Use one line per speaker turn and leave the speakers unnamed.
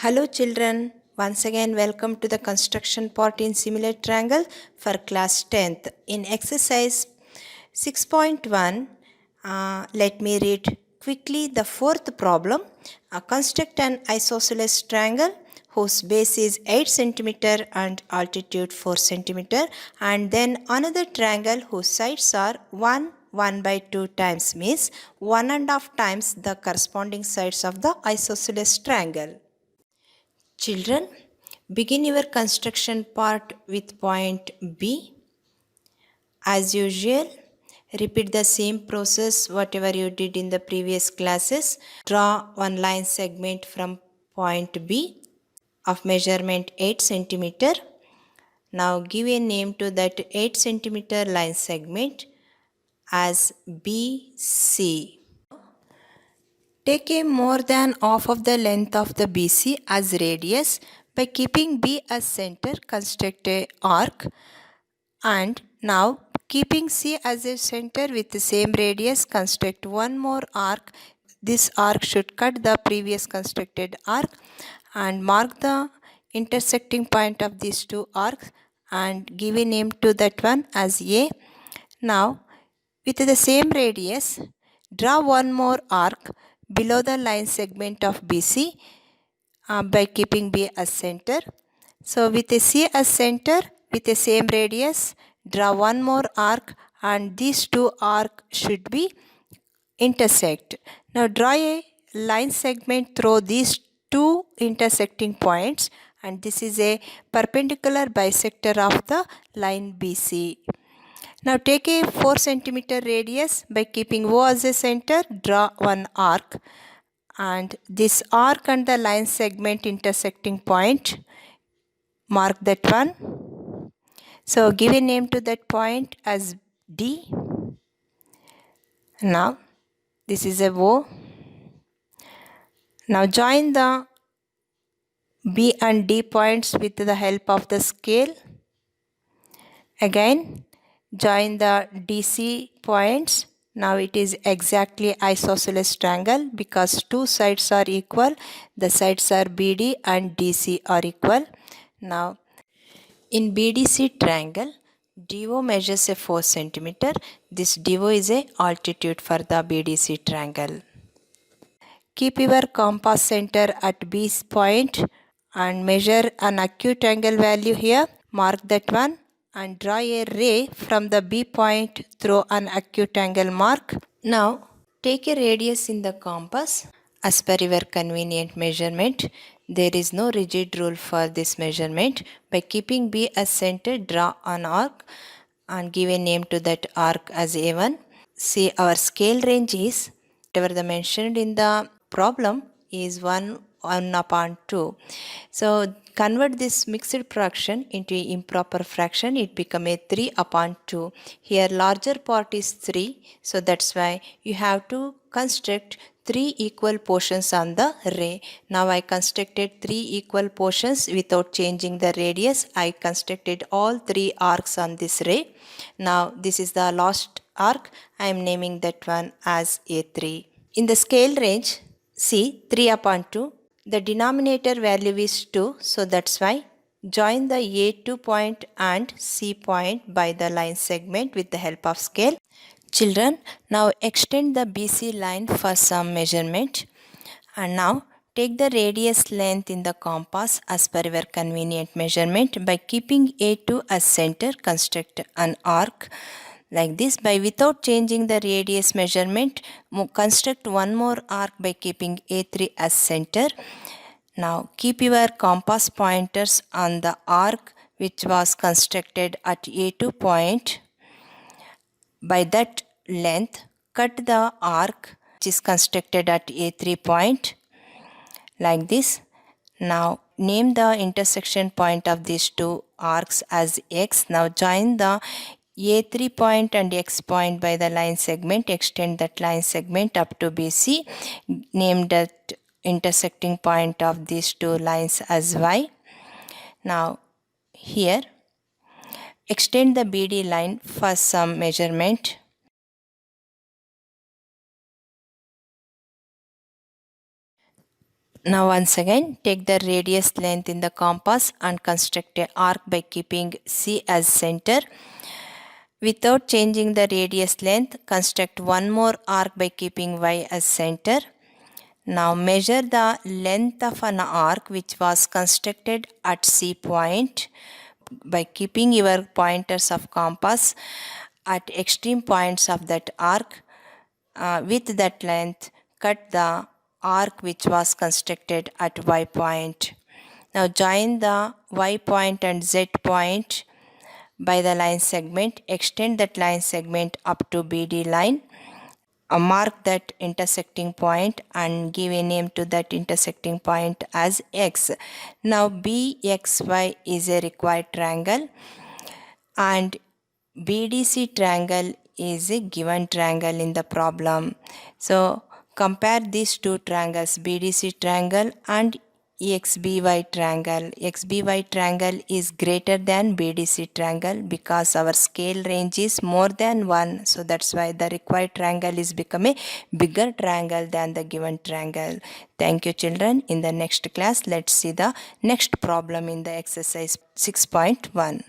Hello children, once again welcome to the construction part in Simulate Triangle for class 10th. In exercise 6.1, let me read quickly the fourth problem. Construct an isosceles triangle whose base is 8 cm and altitude 4 cm, and then another triangle whose sides are 1 by 2 times, means 1.5 times the corresponding sides of the isosceles triangle. Children, begin your construction part with point B. As usual, repeat the same process whatever you did in the previous classes. Draw one line segment from point B of measurement 8 cm. Now give a name to that 8 cm line segment as BC. Take a more than half of the length of the BC as radius. By keeping B as center, construct a arc, and now keeping C as a center with the same radius, construct one more arc. This arc should cut the previous constructed arc, and mark the intersecting point of these two arcs and give a name to that one as A. Now with the same radius, draw one more arc below the line segment of BC by keeping B as center. So with a C as center with the same radius, draw one more arc, and these two arcs should be intersect. Now draw a line segment through these two intersecting points, and this is a perpendicular bisector of the line BC. Now take a 4 cm radius. By keeping O as a center, draw one arc, and this arc and the line segment intersecting point, mark that one. So give a name to that point as D. Now this is a O. Now join the B and D points with the help of the scale. Again join the DC points. Now it is exactly isosceles triangle because two sides are equal. The sides are BD and DC are equal. Now in BDC triangle, DO measures a 4 cm. This DO is a altitude for the BDC triangle. Keep your compass center at B point and measure an acute angle value here. Mark that one and draw a ray from the B point through an acute angle mark. Now take a radius in the compass as per your convenient measurement. There is no rigid rule for this measurement. By keeping B as center, draw an arc and give a name to that arc as A1. See, our scale range is whatever the mentioned in the problem is 1 upon 2. So convert this mixed fraction into improper fraction, it become a 3 upon 2. Here larger part is 3, so that's why you have to construct 3 equal portions on the ray. Now I constructed 3 equal portions without changing the radius. I constructed all 3 arcs on this ray. Now this is the last arc. I am naming that one as A3. In the scale range, see 3 upon 2. The denominator value is 2, so that's why join the A2 point and C point by the line segment with the help of scale. Children, now extend the BC line for some measurement, and now take the radius length in the compass as per your convenient measurement. By keeping A2 as center, construct an arc like this. By without changing the radius measurement, construct one more arc by keeping A3 as center. Now keep your compass pointers on the arc which was constructed at A2 point. By that length, cut the arc which is constructed at A3 point like this. Now name the intersection point of these two arcs as X. Now join the A3 point and X point by the line segment. Extend that line segment up to BC. Name that intersecting point of these two lines as Y. Now here extend the BD line for some measurement. Now once again take the radius length in the compass and construct a arc by keeping C as center. Without changing the radius length, construct one more arc by keeping Y as center. Now measure the length of an arc which was constructed at C point by keeping your pointers of compass at extreme points of that arc. With that length, cut the arc which was constructed at Y point. Now join the Y point and Z point by the line segment. Extend that line segment up to BD line. Mark that intersecting point and give a name to that intersecting point as X. Now BXY is a required triangle and BDC triangle is a given triangle in the problem. So compare these two triangles, BDC triangle and XBY triangle. XBY triangle is greater than BDC triangle because our scale range is more than 1. So that's why the required triangle is become a bigger triangle than the given triangle. Thank you children. In the next class, let's see the next problem in the exercise 6.1.